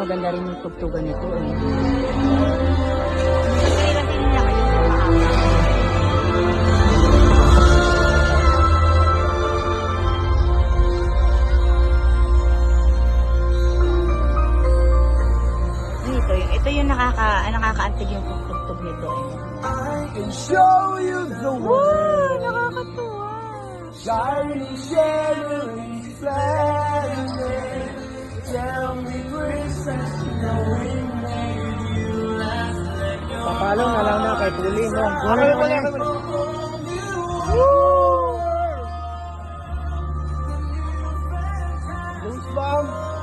maganda rin yung tugtugan nito eh. Kailan din niya kayo maaga. Ito yung nakakaantig yung tugtog nito eh. I can show you the world. Nakakatuwa. Shiny, shimmering, splendid. Tell me, princess, you know we made you last. Papalo na lang na kay Puli, no? Goosebumps.